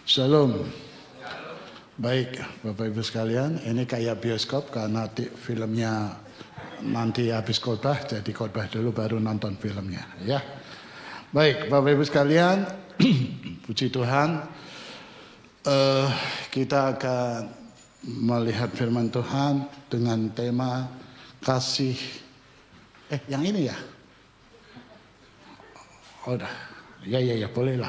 Shalom. Baik, Bapak Ibu sekalian, ini kayak bioskop karena filmnya nanti habis khotbah, jadi khotbah dulu baru nonton filmnya, ya. Baik, Bapak Ibu sekalian, puji Tuhan, kita akan melihat firman Tuhan dengan tema kasih. Yang ini ya? Oh, udah, ya, bolehlah.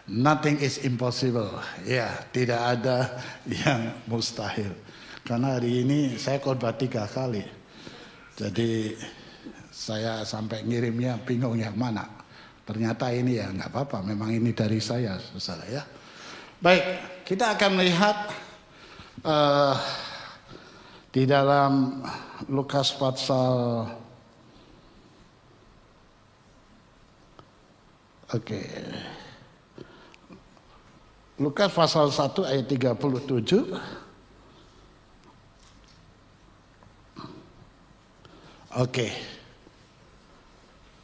Nothing is impossible. Ya, tidak ada yang mustahil. Karena hari ini saya khotbah 3 kali. Jadi saya sampai ngirimnya bingung yang mana. Ternyata ini ya nggak apa-apa. Memang ini dari saya, saudara ya. Baik, kita akan melihat di dalam Lukas pasal. Lukas pasal 1 ayat 37.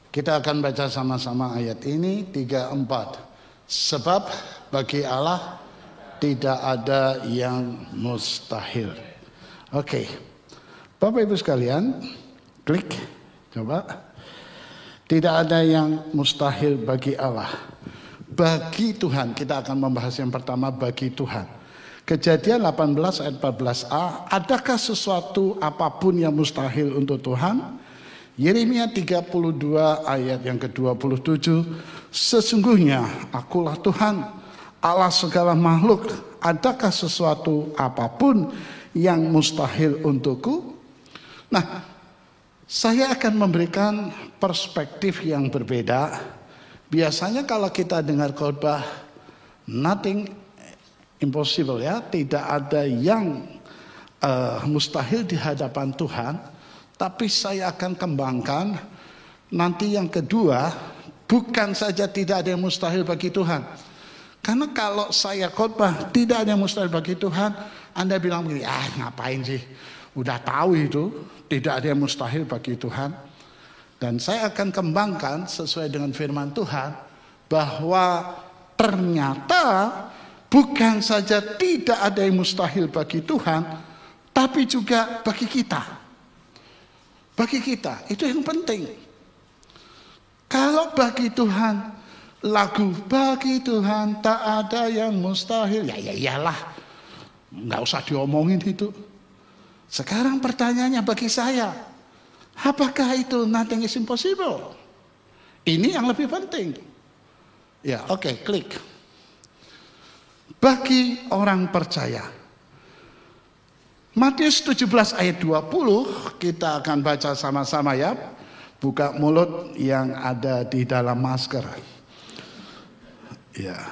Kita akan baca sama-sama ayat ini 3-4. Sebab bagi Allah tidak ada yang mustahil. Bapak Ibu sekalian, klik coba. Tidak ada yang mustahil bagi Allah. Bagi Tuhan, kita akan membahas yang pertama, bagi Tuhan. Kejadian 18 ayat 14a, adakah sesuatu apapun yang mustahil untuk Tuhan? Yeremia 32 ayat yang ke-27, sesungguhnya akulah Tuhan, Allah segala makhluk, adakah sesuatu apapun yang mustahil untukku? Nah, saya akan memberikan perspektif yang berbeda. Biasanya kalau kita dengar khotbah nothing impossible ya, tidak ada yang mustahil di hadapan Tuhan. Tapi saya akan kembangkan nanti yang kedua, bukan saja tidak ada yang mustahil bagi Tuhan. Karena kalau saya khotbah tidak ada yang mustahil bagi Tuhan, Anda bilang begini, ngapain sih? Udah tahu itu, tidak ada yang mustahil bagi Tuhan. Dan saya akan kembangkan sesuai dengan firman Tuhan bahwa ternyata bukan saja tidak ada yang mustahil bagi Tuhan, tapi juga bagi kita. Bagi kita, itu yang penting. Kalau bagi Tuhan, lagu bagi Tuhan tak ada yang mustahil, ya iyalah, nggak usah diomongin itu. Sekarang pertanyaannya bagi saya, apakah itu nothing is impossible? Ini yang lebih penting. Ya, klik. Bagi orang percaya. Matius 17 ayat 20 kita akan baca sama-sama ya. Buka mulut yang ada di dalam masker. Ya.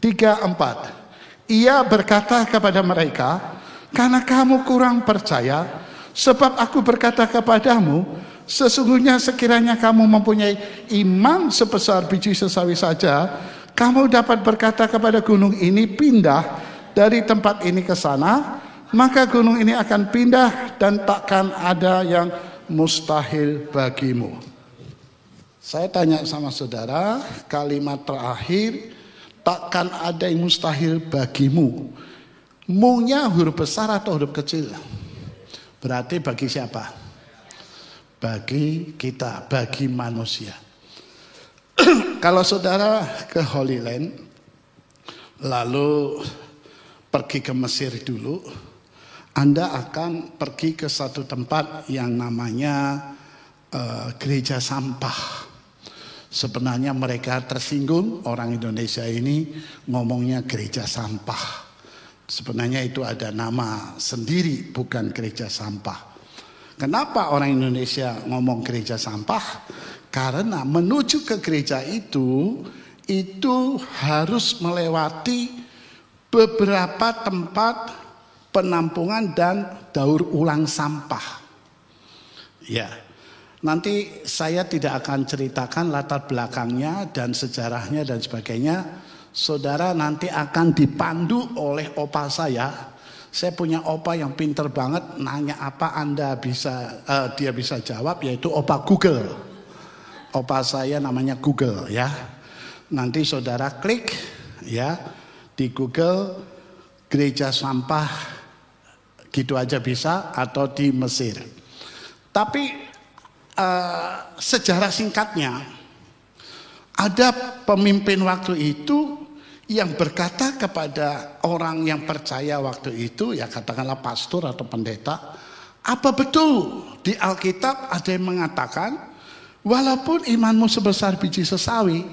3-4. Ia berkata kepada mereka, karena kamu kurang percaya, sebab aku berkata kepadamu, sesungguhnya sekiranya kamu mempunyai iman sebesar biji sesawi saja, kamu dapat berkata kepada gunung ini, pindah dari tempat ini ke sana, maka gunung ini akan pindah dan takkan ada yang mustahil bagimu. Saya tanya sama saudara, kalimat terakhir, takkan ada yang mustahil bagimu. Mu-nya huruf besar atau huruf kecil? Berarti bagi siapa? Bagi kita, bagi manusia. Kalau saudara ke Holy Land, lalu pergi ke Mesir dulu, Anda akan pergi ke satu tempat yang namanya gereja sampah. Sebenarnya mereka tersinggung, orang Indonesia ini ngomongnya gereja sampah. Sebenarnya itu ada nama sendiri, bukan gereja sampah. Kenapa orang Indonesia ngomong gereja sampah? Karena menuju ke gereja itu harus melewati beberapa tempat penampungan dan daur ulang sampah. Ya, nanti saya tidak akan ceritakan latar belakangnya dan sejarahnya dan sebagainya. Saudara nanti akan dipandu oleh opa saya. Saya punya opa yang pinter banget, nanya apa Anda bisa, dia bisa jawab, yaitu opa Google. Opa saya namanya Google ya. Nanti saudara klik ya di Google gereja sampah gitu aja bisa, atau di Mesir. Tapi sejarah singkatnya, ada pemimpin waktu itu yang berkata kepada orang yang percaya waktu itu, ya katakanlah pastor atau pendeta, apa betul di Alkitab ada yang mengatakan walaupun imanmu sebesar biji sesawi,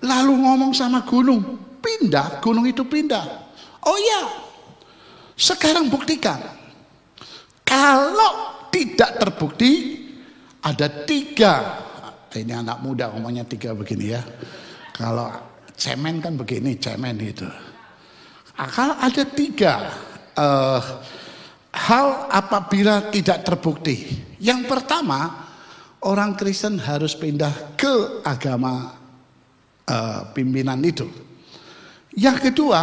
lalu ngomong sama gunung, pindah, gunung itu pindah. Oh iya, sekarang buktikan. Kalau tidak terbukti, ada 3. Ini anak muda ngomongnya 3 begini ya. Kalau cemen kan begini, cemen itu. Kalau ada 3 hal apabila tidak terbukti. Yang pertama, orang Kristen harus pindah ke agama pimpinan itu. Yang kedua,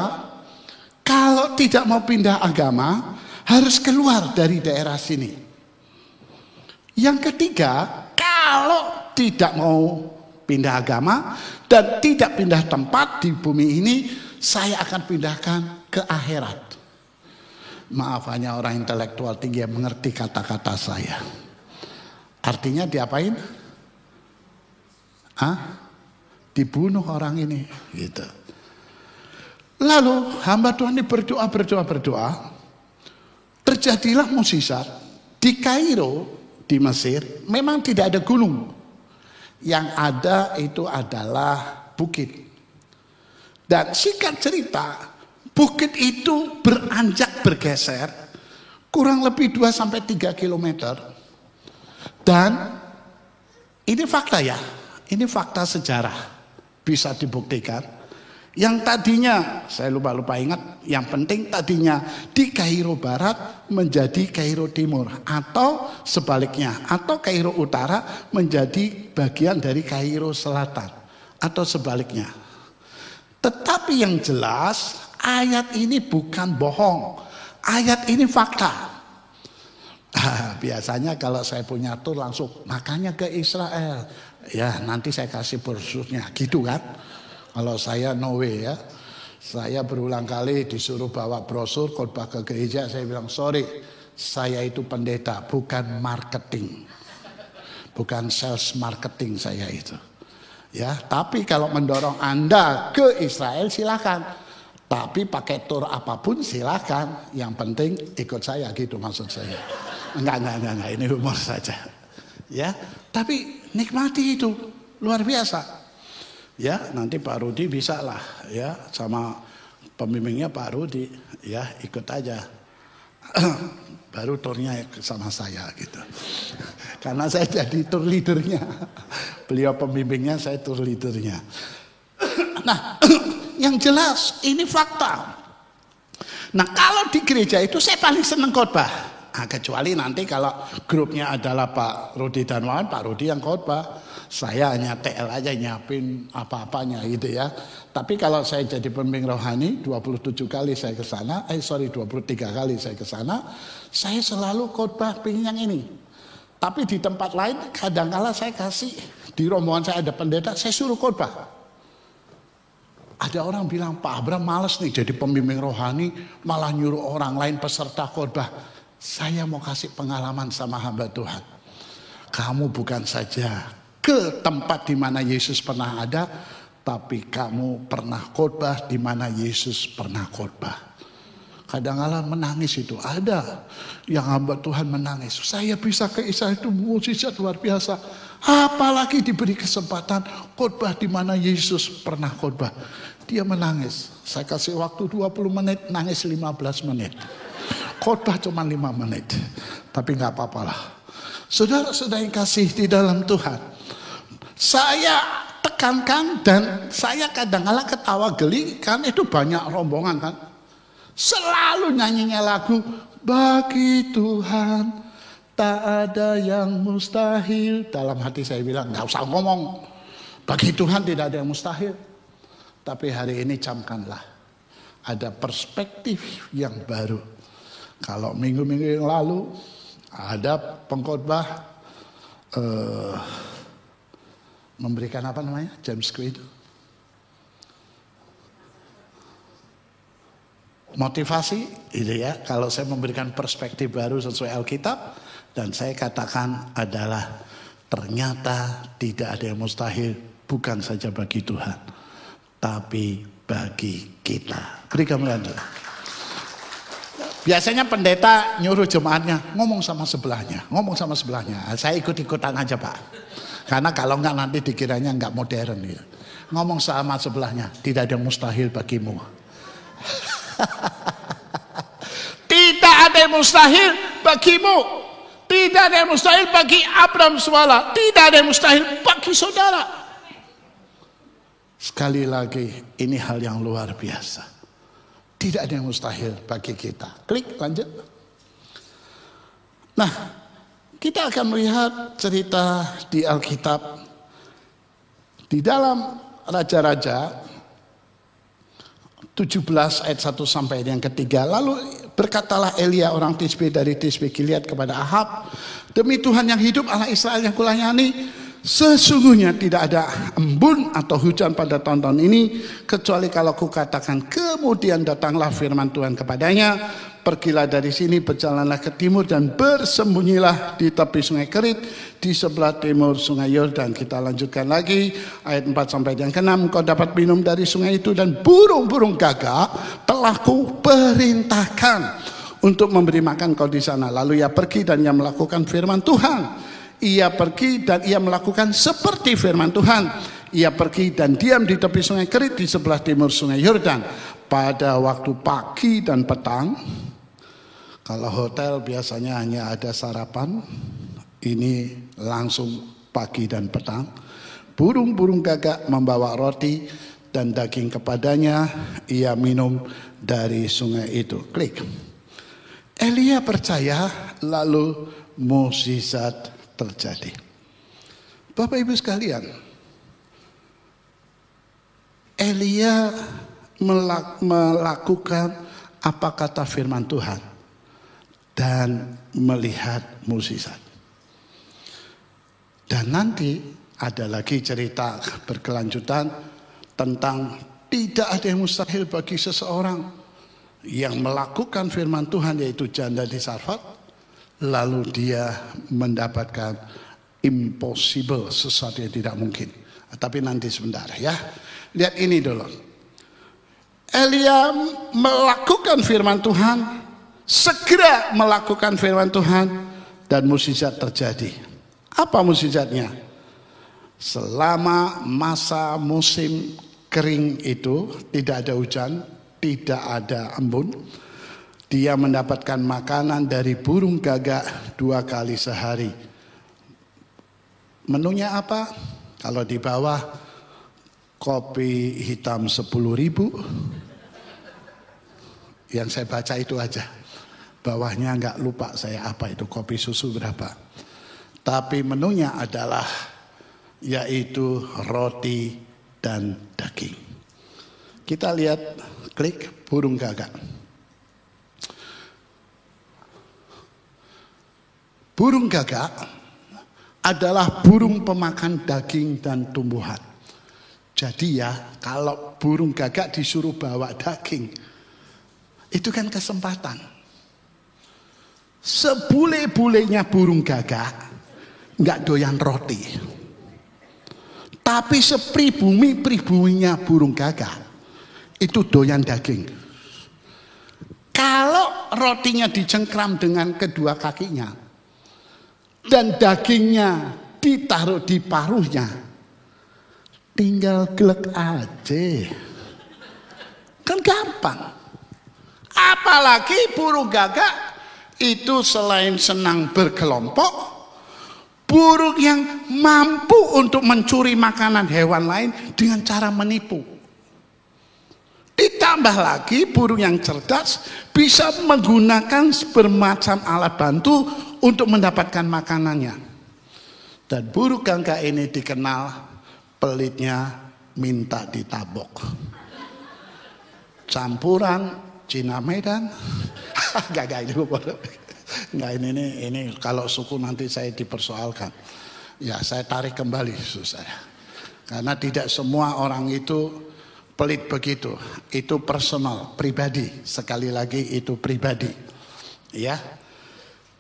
kalau tidak mau pindah agama, harus keluar dari daerah sini. Yang ketiga, kalau tidak mau pindah agama dan tidak pindah tempat di bumi ini, saya akan pindahkan ke akhirat. Maaf, hanya orang intelektual tinggi yang mengerti kata-kata saya. Artinya diapain? Dibunuh orang ini, gitu. Lalu hamba Tuhan ini berdoa. Terjadilah mukjizat di Kairo, di Mesir. Memang tidak ada gunung. Yang ada itu adalah bukit. Dan singkat cerita, bukit itu beranjak bergeser kurang lebih 2-3 kilometer. Dan ini fakta ya, ini fakta sejarah, bisa dibuktikan. Yang tadinya, saya lupa ingat, yang penting tadinya di Kairo Barat menjadi Kairo Timur, atau sebaliknya, atau Kairo Utara menjadi bagian dari Kairo Selatan, atau sebaliknya. Tetapi yang jelas, ayat ini bukan bohong, ayat ini fakta. Biasanya kalau saya punya tur langsung, makanya ke Israel, ya nanti saya kasih brosurnya, gitu kan. Kalau saya no way ya, saya berulang kali disuruh bawa brosur khotbah ke gereja, saya bilang sorry, saya itu pendeta, bukan marketing, bukan sales marketing saya itu. Ya, tapi kalau mendorong Anda ke Israel silakan, tapi pakai tur apapun silakan, yang penting ikut saya, gitu maksud saya. Enggak, ini humor saja. Ya, tapi nikmati itu luar biasa. Ya, nanti Pak Rudi bisa lah ya, sama pembimbingnya Pak Rudi ya, ikut aja. Baru turnya sama saya gitu. Karena saya jadi tour leadernya. Beliau pembimbingnya, saya tour leadernya. Nah, yang jelas ini fakta. Nah, kalau di gereja itu saya paling senang khotbah. Kecuali nanti kalau grupnya adalah Pak Rudi dan Wawan, Pak Rudi yang khotbah. Saya hanya TL aja, nyiapin apa-apanya gitu ya. Tapi kalau saya jadi pembimbing rohani, 27 kali saya ke sana, 23 kali saya ke sana, saya selalu khotbah pingin yang ini. Tapi di tempat lain kadang-kala saya kasih, di rombongan saya ada pendeta, saya suruh khotbah. Ada orang bilang, Pak Abram males nih jadi pembimbing rohani, malah nyuruh orang lain peserta khotbah. Saya mau kasih pengalaman sama hamba Tuhan. Kamu bukan saja ke tempat di mana Yesus pernah ada, tapi kamu pernah khotbah di mana Yesus pernah khotbah. Kadang-kadang menangis itu ada yang hamba Tuhan menangis. Saya bisa ke Israel itu mukjizat luar biasa. Apalagi diberi kesempatan khotbah di mana Yesus pernah khotbah. Dia menangis. Saya kasih waktu 20 menit, nangis 15 menit. Khotbah cuma 5 menit. Tapi nggak apa-apalah. Saudara-saudara yang kasih di dalam Tuhan, saya tekankan dan saya kadang-kala ketawa geli, kan itu banyak rombongan kan. Selalu nyanyinya lagu, bagi Tuhan tak ada yang mustahil. Dalam hati saya bilang, gak usah ngomong, bagi Tuhan tidak ada yang mustahil. Tapi hari ini camkanlah, ada perspektif yang baru. Kalau minggu-minggu yang lalu ada pengkhotbah memberikan apa namanya? Jamsku itu. Motivasi, itu ya. Kalau saya memberikan perspektif baru sesuai Alkitab, dan saya katakan adalah ternyata tidak ada yang mustahil, bukan saja bagi Tuhan, tapi bagi kita. Beri kemuliaan Tuhan. Biasanya pendeta nyuruh jemaatnya ngomong sama sebelahnya, Saya ikut-ikutan aja Pak. Karena kalau enggak nanti dikiranya enggak modern gitu. Ngomong sama sebelahnya, tidak ada yang mustahil bagimu. Tidak ada yang mustahil bagimu. Tidak ada yang mustahil bagi Abraham Swala. Tidak ada yang mustahil bagi saudara. Sekali lagi, ini hal yang luar biasa. Tidak ada yang mustahil bagi kita. Klik, lanjut. Nah, kita akan melihat cerita di Alkitab. Di dalam Raja-Raja 17 ayat 1 sampai yang ketiga. Lalu berkatalah Elia orang Tisbe dari Tisbe Gilead kepada Ahab, demi Tuhan yang hidup Allah Israel yang kulayani, sesungguhnya tidak ada embun atau hujan pada tahun-tahun ini, kecuali kalau kukatakan. Kemudian datanglah firman Tuhan kepadanya, pergilah dari sini, berjalanlah ke timur dan bersembunyilah di tepi sungai Kerit, di sebelah timur sungai Yordan. Kita lanjutkan lagi ayat 4 sampai yang ke-6. Kau dapat minum dari sungai itu, dan burung-burung gagak telah kuperintahkan untuk memberi makan kau di sana. Lalu ia pergi dan ia melakukan firman Tuhan. Ia pergi dan ia melakukan seperti firman Tuhan. Ia pergi dan diam di tepi sungai Kerit di sebelah timur sungai Yordan. Pada waktu pagi dan petang, kalau hotel biasanya hanya ada sarapan, ini langsung pagi dan petang. Burung-burung gagak membawa roti dan daging kepadanya, ia minum dari sungai itu. Klik. Elia percaya, lalu mukjizat terjadi. Bapak Ibu sekalian, Elia melakukan apa kata firman Tuhan dan melihat mukjizat. Dan nanti ada lagi cerita berkelanjutan tentang tidak ada yang mustahil bagi seseorang yang melakukan firman Tuhan, yaitu janda di Sarfat, lalu dia mendapatkan impossible, sesuatu yang tidak mungkin. Tapi nanti sebentar ya. Lihat ini dulu. Elia melakukan firman Tuhan, segera melakukan firman Tuhan, dan mukjizat terjadi. Apa mukjizatnya? Selama masa musim kering itu, tidak ada hujan, tidak ada embun, dia mendapatkan makanan dari burung gagak 2 kali sehari. Menunya apa? Kalau di bawah kopi hitam 10.000, yang saya baca itu aja. Bawahnya nggak lupa saya apa itu, kopi susu berapa. Tapi menunya adalah yaitu roti dan daging. Kita lihat, klik burung gagak. Burung gagak adalah burung pemakan daging dan tumbuhan. Jadi ya, kalau burung gagak disuruh bawa daging, itu kan kesempatan. Sebule-bulenya burung gagak nggak doyan roti. Tapi sepribumi-pribuminya burung gagak itu doyan daging. Kalau rotinya dicengkram dengan kedua kakinya dan dagingnya ditaruh di paruhnya, tinggal glek aja. Kan gampang. Apalagi burung gagak itu selain senang berkelompok, burung yang mampu untuk mencuri makanan hewan lain dengan cara menipu. Ditambah lagi burung yang cerdas bisa menggunakan bermacam alat bantu untuk mendapatkan makanannya. Dan burung gagak ini dikenal pelitnya minta ditabok. Campuran Cina Medan. Gak ini kalau suku nanti saya dipersoalkan. Ya, saya tarik kembali susu saya. Karena tidak semua orang itu pelit begitu. Itu personal, pribadi. Sekali lagi itu pribadi. Ya.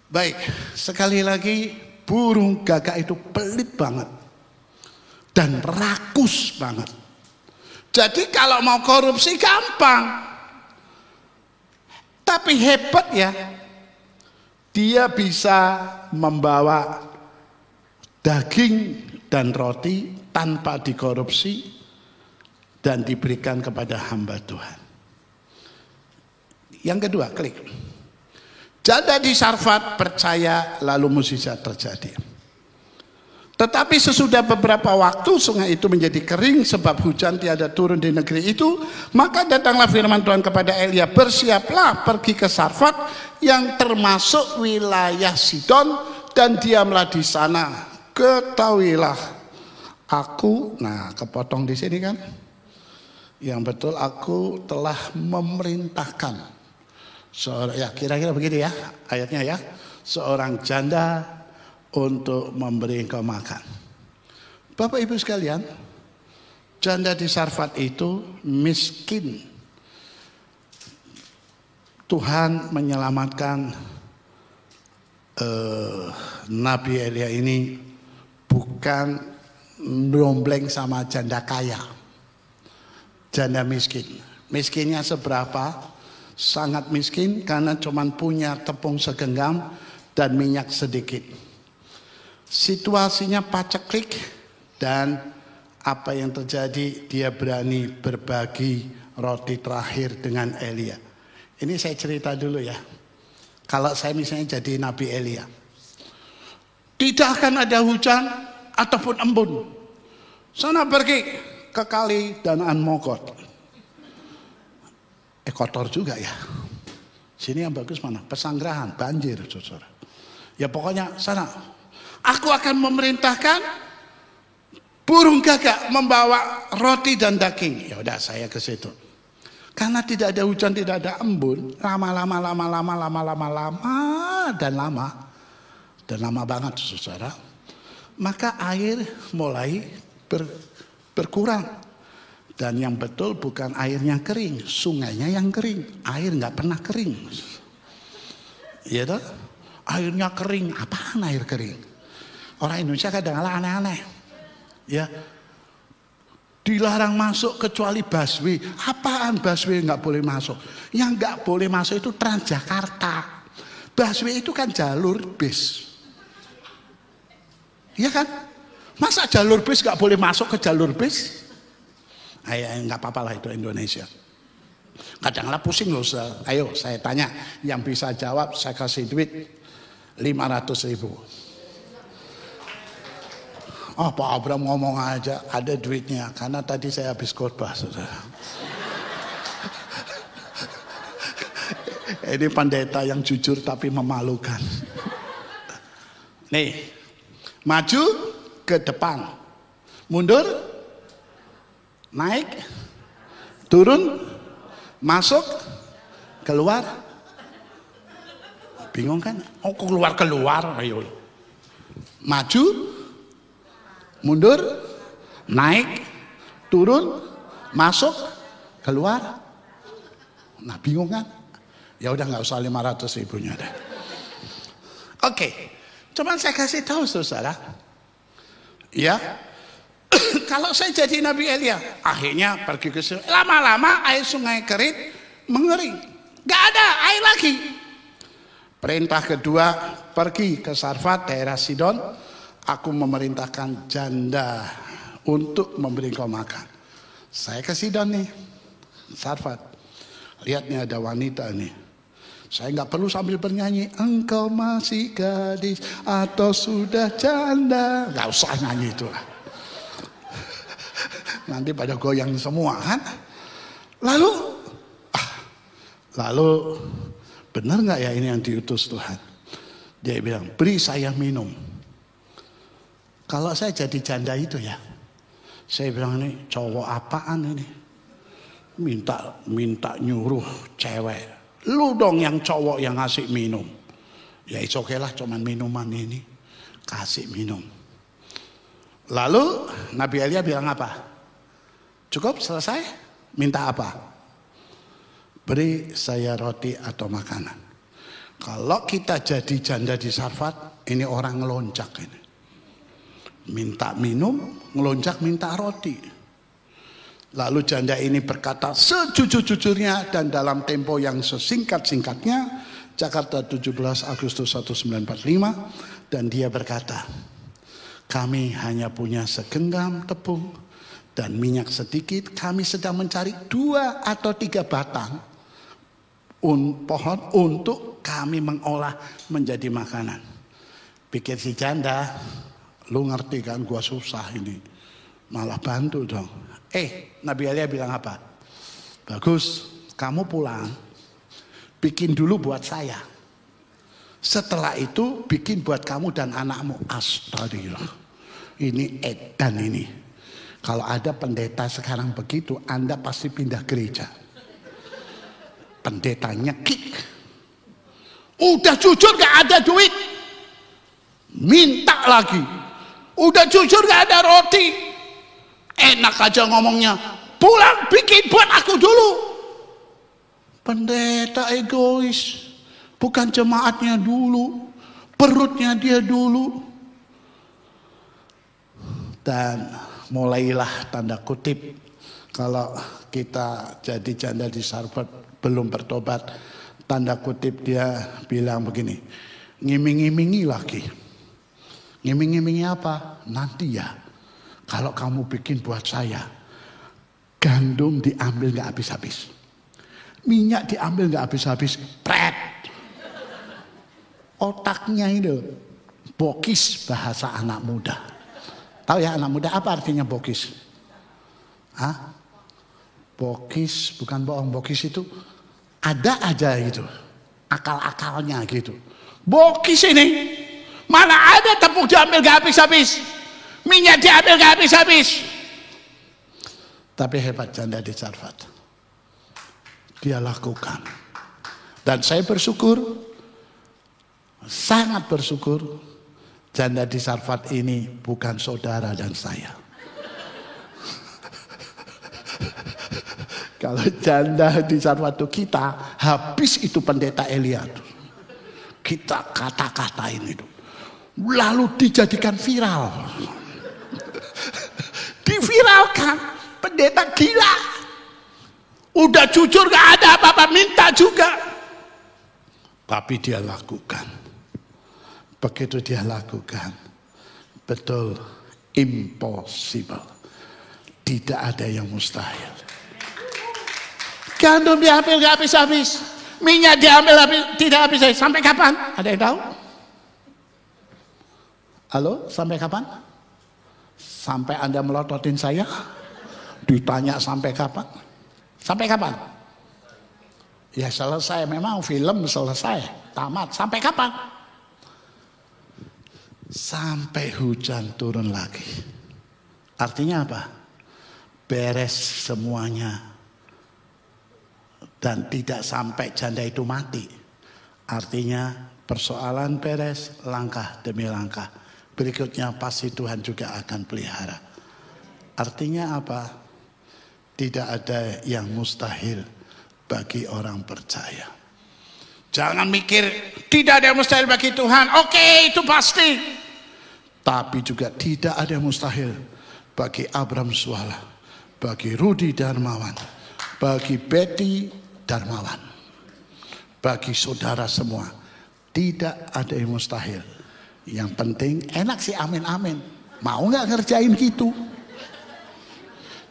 Baik, sekali lagi burung gagak itu pelit banget. Dan rakus banget. Jadi kalau mau korupsi gampang. Tapi hebat ya. Dia bisa membawa daging dan roti tanpa dikorupsi dan diberikan kepada hamba Tuhan. Yang kedua, klik. Janda di Sarfat percaya lalu mukjizat terjadi. Tetapi sesudah beberapa waktu sungai itu menjadi kering sebab hujan tiada turun di negeri itu. Maka datanglah firman Tuhan kepada Elia, bersiaplah pergi ke Sarfat yang termasuk wilayah Sidon dan diamlah di sana. Ketahuilah aku, nah kepotong di sini kan. Yang betul aku telah memerintahkan ya kira-kira begitu ya ayatnya ya, seorang janda untuk memberi engkau makan. Bapak Ibu sekalian, janda di Sarfat itu miskin. Tuhan menyelamatkan Nabi Elia ini bukan dombleng sama janda kaya. Janda miskin. Miskinnya seberapa? Sangat miskin karena cuma punya tepung segenggam dan minyak sedikit. Situasinya paceklik dan apa yang terjadi, dia berani berbagi roti terakhir dengan Elia. Ini saya cerita dulu ya. Kalau saya misalnya jadi Nabi Elia, tidak akan ada hujan ataupun embun. Sana pergi ke kali Danaan Mogot. Kotor juga ya. Sini yang bagus mana? Pesanggerahan, banjir, saudara. Ya pokoknya sana. Aku akan memerintahkan burung gagak membawa roti dan daging. Ya udah saya ke situ. Karena tidak ada hujan, tidak ada embun, lama dan lama banget saudara. Maka air mulai berkurang. Dan yang betul bukan airnya kering, sungainya yang kering. Air nggak pernah kering. Iya toh? Airnya kering, apaan air kering? Orang Indonesia kadang-kadang aneh-aneh. Ya. Dilarang masuk kecuali busway. Apaan busway nggak boleh masuk? Yang nggak boleh masuk itu Transjakarta. Busway itu kan jalur bis. Iya kan? Masa jalur bis nggak boleh masuk ke jalur bis? Nggak apa-apa lah itu Indonesia. Kadang-kadang pusing loh. Ayo saya tanya, yang bisa jawab saya kasih duit 500.000. Oh Pak Abraham ngomong aja, ada duitnya. Karena tadi saya habis khotbah saudara. Ini pendeta yang jujur tapi memalukan. Nih, maju ke depan, mundur, naik, turun, masuk, keluar. Bingung kan? Oh keluar. Ayo. Maju, mundur, naik, turun, masuk, keluar. Nah bingung kan? Ya udah nggak usah 500.000-nya deh. Oke, cuman saya kasih tahu saudara. Ya. Kalau saya jadi Nabi Elia, akhirnya pergi ke sungai. Lama-lama air sungai kering, mengering. Gak ada air lagi. Perintah kedua, pergi ke Sarfat, daerah Sidon. Aku memerintahkan janda untuk memberi kau makan. Saya ke Sidon nih, Sarfat. Lihat nih ada wanita nih. Saya nggak perlu sambil bernyanyi. Engkau masih gadis atau sudah janda. Gak usah nyanyi itulah. Nanti pada goyang semua kan. Lalu benar nggak ya ini yang diutus Tuhan? Dia bilang, beri saya minum. Kalau saya jadi janda itu ya, saya bilang ini cowok apaan ini? Minta nyuruh cewek. Lu dong yang cowok yang ngasih minum. Ya it's okay lah, cuman minuman ini kasih minum. Lalu Nabi Elia bilang apa? Cukup, selesai? Minta apa? Beri saya roti atau makanan. Kalau kita jadi janda di Sarfat, ini orang ngelonjak ini. Minta minum, ngelonjak minta roti. Lalu janda ini berkata sejujur-jujurnya dan dalam tempo yang sesingkat-singkatnya, Jakarta 17 Agustus 1945, dan dia berkata, kami hanya punya segenggam tepung dan minyak sedikit. Kami sedang mencari 2 atau 3 batang pohon untuk kami mengolah menjadi makanan. Pikir si janda, lu ngerti kan gua susah ini, malah bantu dong. Nabi Elia bilang apa? Bagus, kamu pulang, bikin dulu buat saya. Setelah itu bikin buat kamu dan anakmu. Astagfirullah. Ini edan ini. Kalau ada pendeta sekarang begitu, Anda pasti pindah gereja. Pendetanya kick. Udah jujur gak ada duit, minta lagi. Udah jujur gak ada roti, enak aja ngomongnya. Pulang bikin buat aku dulu. Pendeta egois. Bukan jemaatnya dulu, perutnya dia dulu. Dan mulailah tanda kutip, kalau kita jadi janda di Sarfat belum bertobat, tanda kutip dia bilang begini, ngiming-ngimingi lagi. Ngiming-ngimingi apa? Nanti ya, kalau kamu bikin buat saya, gandum diambil gak habis-habis, minyak diambil gak habis-habis, pret. Otaknya itu bokis, bahasa anak muda. Tahu ya anak muda apa artinya bokis? Hah? Bokis bukan bohong, bokis itu ada aja gitu, akal-akalnya gitu. Bokis ini, mana ada tepung diambil gak habis-habis, minyak diambil gak habis-habis. Tapi hebat janda di Sarfat, dia lakukan. Dan saya bersyukur, sangat bersyukur, janda di Sarfat ini bukan saudara dan saya. Kalau janda di Sarfat itu kita, habis itu pendeta Elia itu. Kita kata-katain itu. Lalu dijadikan viral. Diviralkan, pendeta gila. Udah jujur gak ada apa-apa, minta juga. Tapi dia lakukan. Begitu dia lakukan, betul, impossible. Tidak ada yang mustahil. Gandum diambil gak habis-habis, minyak diambil tidak habis-habis. Sampai kapan? Ada yang tahu? Halo, sampai kapan? Sampai Anda melototin saya? Ditanya sampai kapan? Sampai kapan? Ya selesai, memang film selesai, tamat. Sampai kapan? Sampai hujan turun lagi. Artinya apa? Beres semuanya. Dan tidak sampai janda itu mati. Artinya persoalan beres, langkah demi langkah. Berikutnya pasti Tuhan juga akan pelihara. Artinya apa? Tidak ada yang mustahil bagi orang percaya. Jangan mikir tidak ada yang mustahil bagi Tuhan. Oke, itu pasti. Tapi juga tidak ada yang mustahil bagi Abram Suala, bagi Rudi Darmawan, bagi Betty Darmawan, bagi saudara semua. Tidak ada yang mustahil. Yang penting enak sih, amin-amin. Mau nggak ngerjain gitu?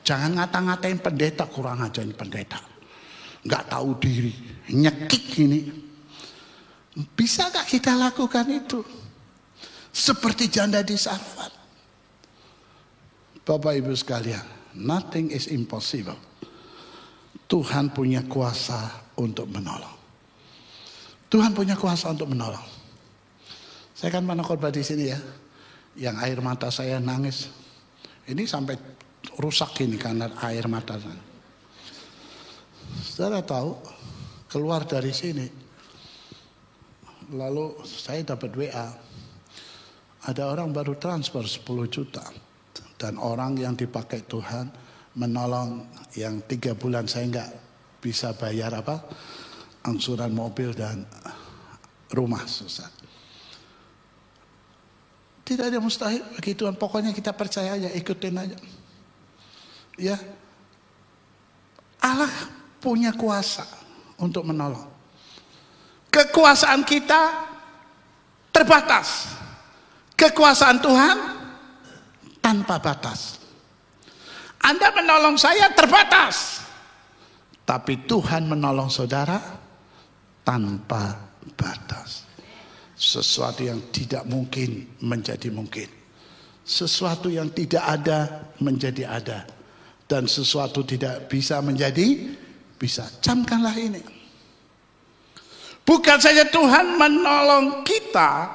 Jangan ngata-ngatain pendeta, kurang aja ini pendeta. Nggak tahu diri, nyekik ini. Bisa gak kita lakukan itu? Seperti janda di Sarfat. Bapak Ibu sekalian, nothing is impossible. Tuhan punya kuasa untuk menolong. Tuhan punya kuasa untuk menolong. Saya kan pernah khotbah di sini ya, yang air mata saya nangis. Ini sampai rusak ini karena air mata saya. Saudara tahu, keluar dari sini, lalu saya dapat WA, ada orang baru transfer 10 juta. Dan orang yang dipakai Tuhan menolong yang 3 bulan saya nggak bisa bayar angsuran mobil dan rumah, susah. Tidak ada mustahil bagi Tuhan. Pokoknya kita percaya aja, ikutin aja. Ya, Allah punya kuasa untuk menolong. Kekuasaan kita terbatas. Kekuasaan Tuhan tanpa batas. Anda menolong saya terbatas. Tapi Tuhan menolong saudara tanpa batas. Sesuatu yang tidak mungkin menjadi mungkin. Sesuatu yang tidak ada menjadi ada. Dan sesuatu tidak bisa menjadi bisa. Camkanlah ini. Bukan saja Tuhan menolong kita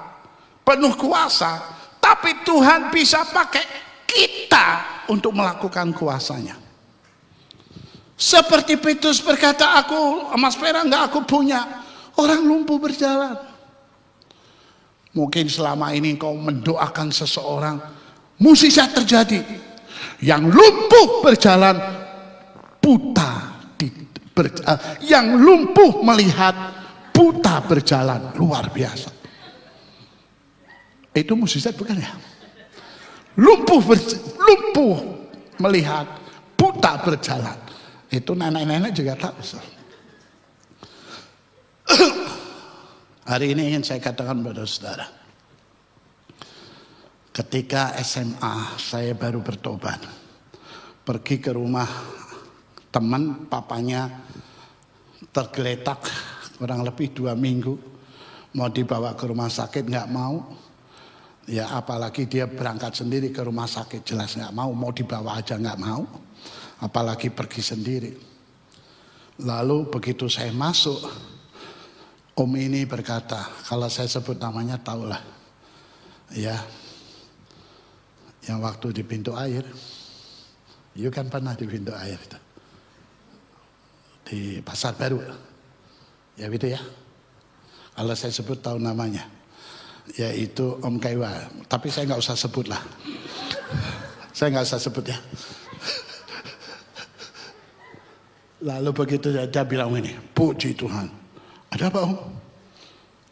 penuh kuasa, tapi Tuhan bisa pakai kita untuk melakukan kuasanya. Seperti Petrus berkata, aku emas perak enggak aku punya. Orang lumpuh berjalan. Mungkin selama ini kau mendoakan seseorang, mukjizat terjadi. Yang lumpuh berjalan buta, yang lumpuh melihat buta berjalan, luar biasa. Itu mukjizat bukan ya? Lumpuh melihat, buta berjalan. Itu nenek-nenek juga tahu. Hari ini ingin saya katakan kepada saudara. Ketika SMA saya baru bertobat. Pergi ke rumah teman, papanya tergeletak kurang lebih 2 minggu. Mau dibawa ke rumah sakit nggak mau. Ya apalagi dia berangkat sendiri ke rumah sakit, jelas nggak mau. Mau dibawa aja nggak mau. Apalagi pergi sendiri. Lalu begitu saya masuk, om ini berkata, kalau saya sebut namanya tahulah. Ya, yang waktu di pintu air, you kan pernah di pintu air itu. Di Pasar Baru. Ya gitu ya. Kalau saya sebut tahu namanya. Yaitu Om Kaiwa. Tapi saya nggak usah sebut lah. Saya nggak usah sebut ya. Lalu begitu dia bilang ini, puji Tuhan. Ada apa Om?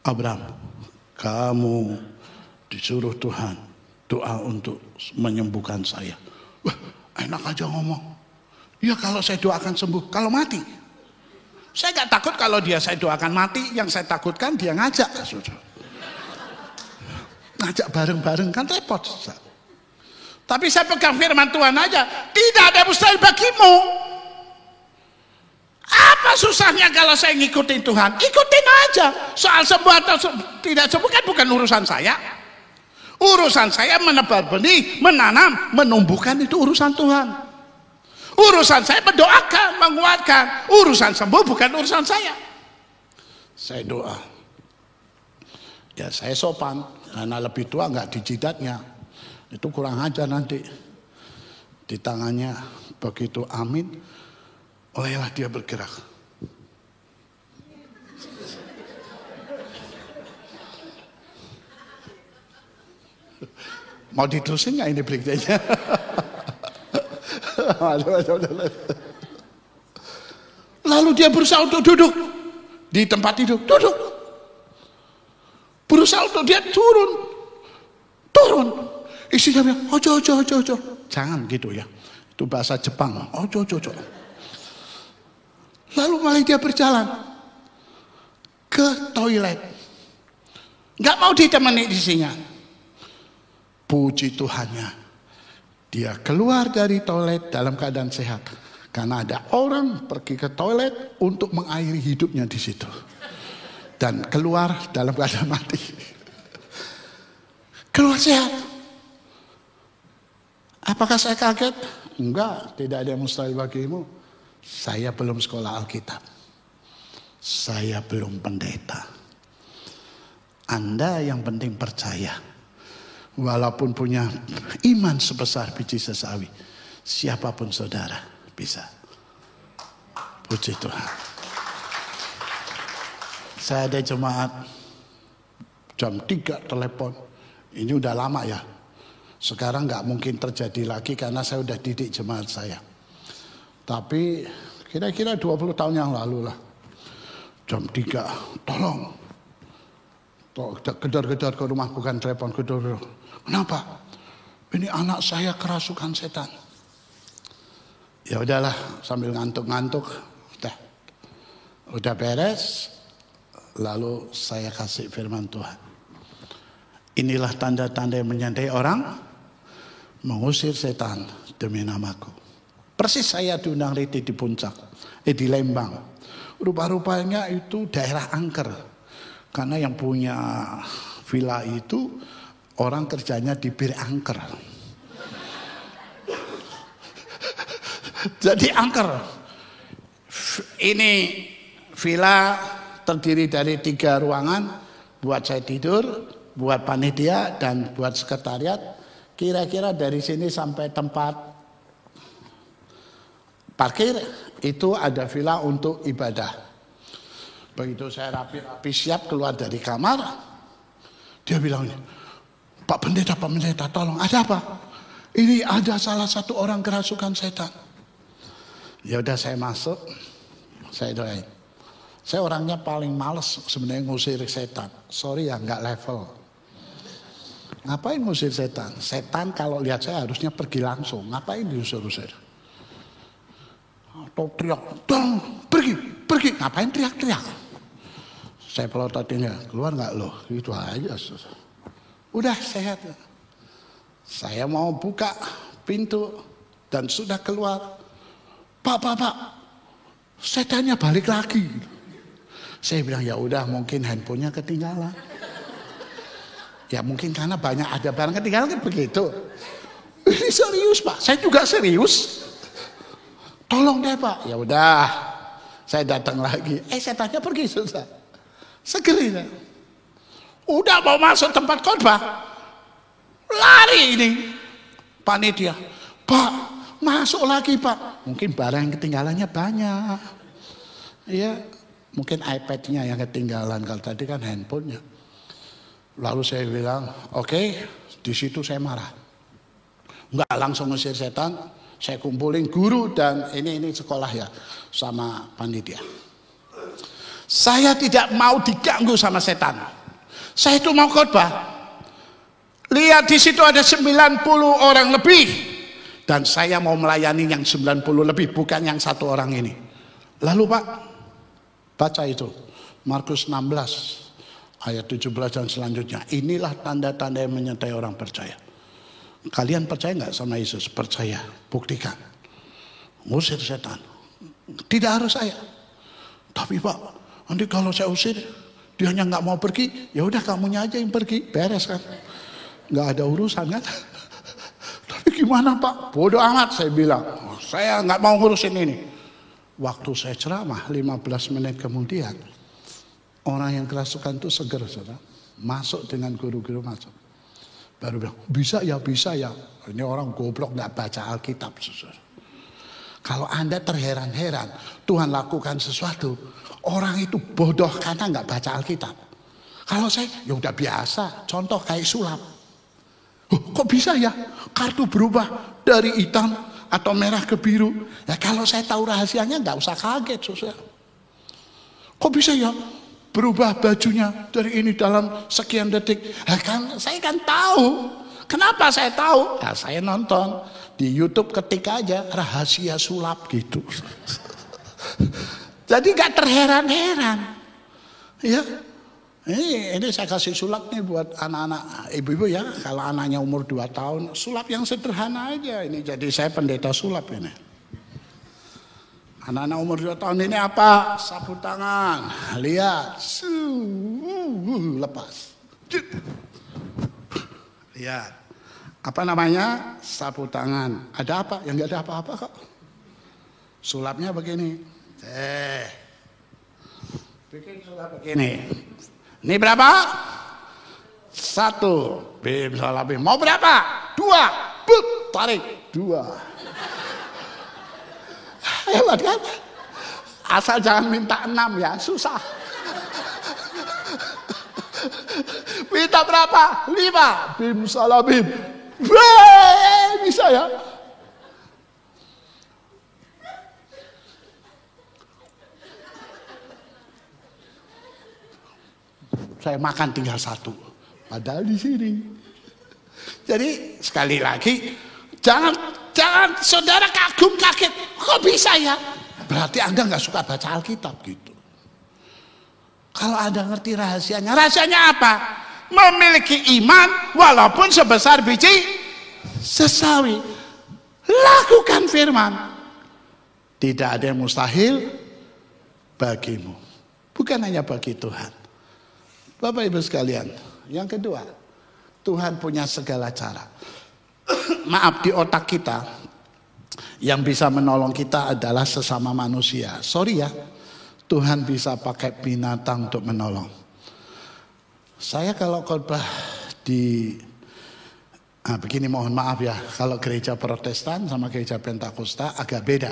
Abraham, kamu disuruh Tuhan doa untuk menyembuhkan saya. Wah, enak aja ngomong. Ya kalau saya doakan sembuh, kalau mati. Saya nggak takut kalau saya doakan mati. Yang saya takutkan dia ngajak. Ngajak bareng-bareng kan repot. Tapi saya pegang firman Tuhan aja. Tidak ada mustahil bagimu. Apa susahnya kalau saya ngikutin Tuhan? Ikutin aja. Soal sembuh atau tidak sembuh kan bukan urusan saya. Urusan saya menebar benih, menanam, menumbuhkan, itu urusan Tuhan. Urusan saya mendoakan, menguatkan. Urusan sembuh bukan urusan saya. Saya doa. Ya saya sopan, karena lebih tua nggak dijidatnya. Itu kurang aja nanti. Di tangannya begitu amin, olehlah dia bergerak. Mau diterusin nggak ini berikutnya? Lalu dia berusaha untuk duduk di tempat tidur, duduk. Berusaha untuk dia turun. Istrinya bilang, ojo. Jangan gitu ya. Itu bahasa Jepang. Ojo. Lalu malah dia berjalan ke toilet. Nggak mau ditemani istrinya. Puji Tuhannya, dia keluar dari toilet dalam keadaan sehat. Karena ada orang pergi ke toilet untuk mengairi hidupnya di situ. Dan keluar dalam keadaan mati. Keluar sehat. Apakah saya kaget? Enggak, tidak ada yang mustahil bagimu. Saya belum sekolah Alkitab. Saya belum pendeta. Anda yang penting percaya. Walaupun punya iman sebesar biji sesawi, siapapun saudara bisa. Puji Tuhan. Saya ada jemaat jam 3 telepon. Ini udah lama ya. Sekarang nggak mungkin terjadi lagi karena saya udah didik jemaat saya. Tapi kira-kira 20 tahun yang lalu lah. Jam 3, tolong. Gedor-gedor ke rumah, bukan telepon, gedor-gedor. Kenapa? Ini anak saya kerasukan setan. Ya udahlah, sambil ngantuk-ngantuk, udah beres. Lalu saya kasih firman Tuhan. Inilah tanda-tanda yang menyandai orang mengusir setan demi namaku. Persis saya diundang Riti di puncak, di Lembang. Rupa-rupanya itu daerah angker. Karena yang punya villa itu orang kerjanya di bir angker. Jadi angker. Ini villa terdiri dari 3 ruangan. Buat saya tidur, buat panitia, dan buat sekretariat. Kira-kira dari sini sampai tempat parkir itu ada villa untuk ibadah. Begitu saya rapi-rapi siap keluar dari kamar, dia bilang, Pak Pendeta, tolong, ada apa? Ini ada salah satu orang kerasukan setan. Ya udah saya masuk, saya doain. Saya orangnya paling males sebenarnya ngusir setan. Sorry ya, nggak level. Ngapain ngusir setan? Setan kalau lihat saya harusnya pergi langsung. Ngapain diusir-usir? Atau teriak, dong, pergi. Ngapain teriak-teriak? Saya pelototinnya, keluar nggak loh? Itu aja. Udah sehat. Saya mau buka pintu dan sudah keluar. Pak, setannya balik lagi. Saya bilang ya udah, mungkin handphonenya ketinggalan. Ya mungkin karena banyak ada barang ketinggalan kan begitu. Ini serius Pak, saya juga serius. Tolong deh Pak. Ya udah, saya datang lagi. Setannya pergi susah. Segera. Udah mau masuk tempat khotbah, lari ini panitia. Pak, masuk lagi Pak. Mungkin barang yang ketinggalannya banyak. Ya, mungkin iPad-nya yang ketinggalan. Kalau tadi kan handphonenya. Lalu saya bilang, oke, di situ saya marah. Enggak langsung ngusir setan, saya kumpulin guru dan ini sekolah ya, sama panitia. Saya tidak mau diganggu sama setan. Saya itu mau khotbah. Lihat di situ ada 90 orang lebih. Dan saya mau melayani yang 90 lebih, bukan yang 1 orang ini. Lalu Pak, baca itu, Markus 16. Ayat 17 dan selanjutnya. Inilah tanda-tanda yang menyertai orang percaya. Kalian percaya nggak sama Yesus? Percaya, buktikan. Ngusir setan. Tidak harus saya. Tapi Pak, nanti kalau saya usir, dianya nggak mau pergi, ya udah kamunya aja yang pergi, beres kan? Nggak ada urusan kan? Tapi gimana Pak? Bodoh amat saya bilang. Saya nggak mau ngurusin ini. Waktu saya ceramah 15 menit kemudian, orang yang kerasukan itu seger, saudara. Masuk dengan guru-guru masuk. Baru bilang, bisa ya. Ini orang goblok gak baca Alkitab, saudara. Kalau Anda terheran-heran, Tuhan lakukan sesuatu, orang itu bodoh karena gak baca Alkitab. Kalau saya, ya udah biasa. Contoh kayak sulap. Kok bisa ya? Kartu berubah dari hitam atau merah ke biru. Ya kalau saya tahu rahasianya gak usah kaget, saudara. Kok bisa ya? Berubah bajunya dari ini dalam sekian detik. Saya kan tahu. Kenapa saya tahu? Ya, saya nonton di YouTube, ketik aja rahasia sulap gitu. Jadi gak terheran-heran. Ya, ini saya kasih sulap nih buat anak-anak ibu-ibu ya. Kalau anaknya umur 2 tahun, sulap yang sederhana aja. Ini jadi saya pendeta sulap ini. Anak-anak umur 2 tahun ini apa? Sapu tangan. Lihat. Lepas. Lihat. Apa namanya? Sapu tangan. Ada apa? Yang enggak ada apa-apa kok. Sulapnya begini. Bikin sulap begini. Ini berapa? 1. Bim salah bim. Mau berapa? 2. But, tarik. 2. Hebat kan? Asal jangan minta 6 ya, susah. Minta berapa? 5. Bim salah bim. Wah, bisa ya. Saya makan tinggal satu, padahal di sini. Jadi sekali lagi, jangan saudara kagum kaget, kok bisa ya? Berarti Anda nggak suka baca Alkitab gitu. Kalau Anda ngerti rahasianya apa? Memiliki iman walaupun sebesar biji sesawi. Lakukan firman. Tidak ada yang mustahil bagimu. Bukan hanya bagi Tuhan. Bapak Ibu sekalian, yang kedua, Tuhan punya segala cara. Maaf, di otak kita yang bisa menolong kita adalah sesama manusia. Sorry ya, Tuhan bisa pakai binatang untuk menolong. Saya kalau khotbah di begini, mohon maaf ya, kalau gereja Protestan sama gereja Pentakosta agak beda.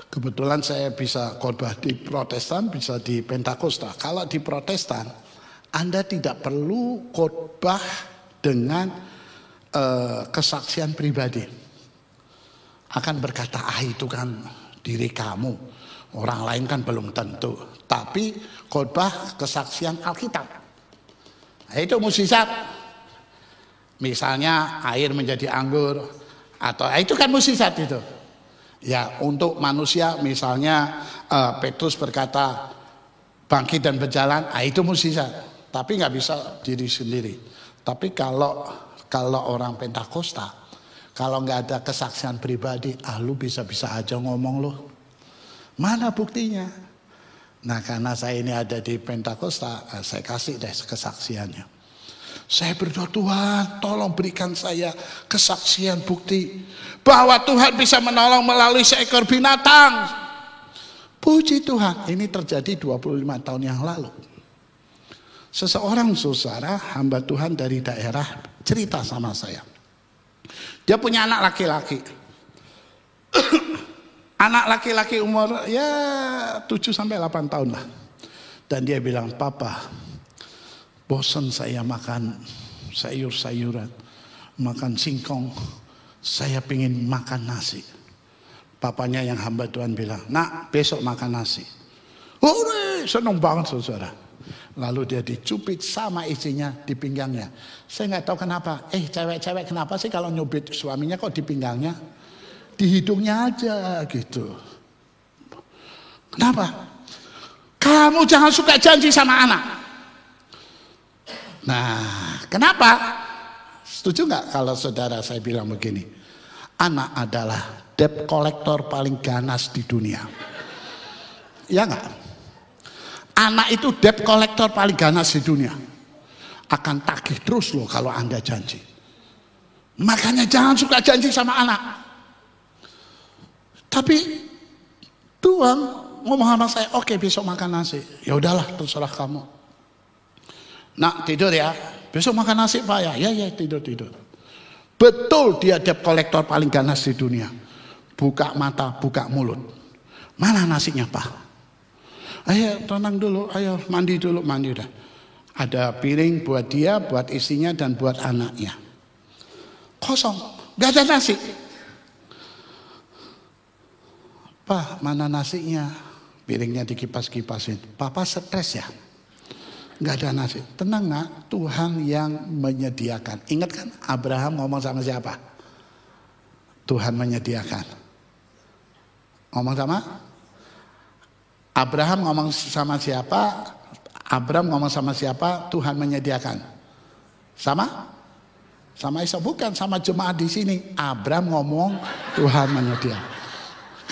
Kebetulan saya bisa khotbah di Protestan, bisa di Pentakosta. Kalau di Protestan, Anda tidak perlu khotbah dengan kesaksian pribadi. Akan berkata, itu kan diri kamu, orang lain kan belum tentu. Tapi khotbah kesaksian Alkitab, itu mukjizat. Misalnya air menjadi anggur, atau itu kan mukjizat itu. Ya, untuk manusia misalnya Petrus berkata bangkit dan berjalan, itu mukjizat. Tapi nggak bisa diri sendiri. Tapi kalau orang Pentakosta, kalau nggak ada kesaksian pribadi, lu bisa-bisa aja ngomong loh. Mana buktinya? Nah, karena saya ini ada di Pentakosta, saya kasih deh kesaksiannya. Saya berdoa, Tuhan tolong berikan saya kesaksian bukti bahwa Tuhan bisa menolong melalui seekor binatang. Puji Tuhan, ini terjadi 25 tahun yang lalu. Seseorang saudara, hamba Tuhan dari daerah cerita sama saya. Dia punya anak laki-laki. Anak laki-laki umur 7-8 tahun lah. Dan dia bilang, Papa, bosan saya makan sayur-sayuran, makan singkong, saya pengen makan nasi. Papanya yang hamba Tuhan bilang, nak besok makan nasi. Senang banget saudara. Lalu dia dicubit sama istrinya di pinggangnya. Saya nggak tahu kenapa. Cewek-cewek kenapa sih kalau nyubit suaminya kok di pinggangnya? Di hidungnya aja gitu. Kenapa? Kamu jangan suka janji sama anak. Nah, kenapa? Setuju nggak kalau saudara saya bilang begini? Anak adalah debt collector paling ganas di dunia. Ya nggak? Anak itu debt collector paling ganas di dunia. Akan tagih terus loh kalau Anda janji. Makanya jangan suka janji sama anak. Tapi Tuhan ngomong sama saya, oke besok makan nasi. Ya udahlah, terserah kamu. Nak tidur ya. Besok makan nasi Pak ya. Ya tidur. Betul dia debt collector paling ganas di dunia. Buka mata, buka mulut. Mana nasinya Pak? Ayo tenang dulu, ayo mandi dulu, mandi udah. Ada piring buat dia, buat istrinya dan buat anaknya. Kosong, gak ada nasi. Pak, mana nasinya? Piringnya dikipas-kipasin. Papa stres ya? Gak ada nasi. Tenang nak, Tuhan yang menyediakan. Ingat kan Abraham ngomong sama siapa? Tuhan menyediakan. Ngomong sama? Abraham ngomong sama siapa? Abram ngomong sama siapa? Tuhan menyediakan. Sama? Sama Isa bukan, sama jemaat di sini. Abram ngomong, Tuhan menyediakan.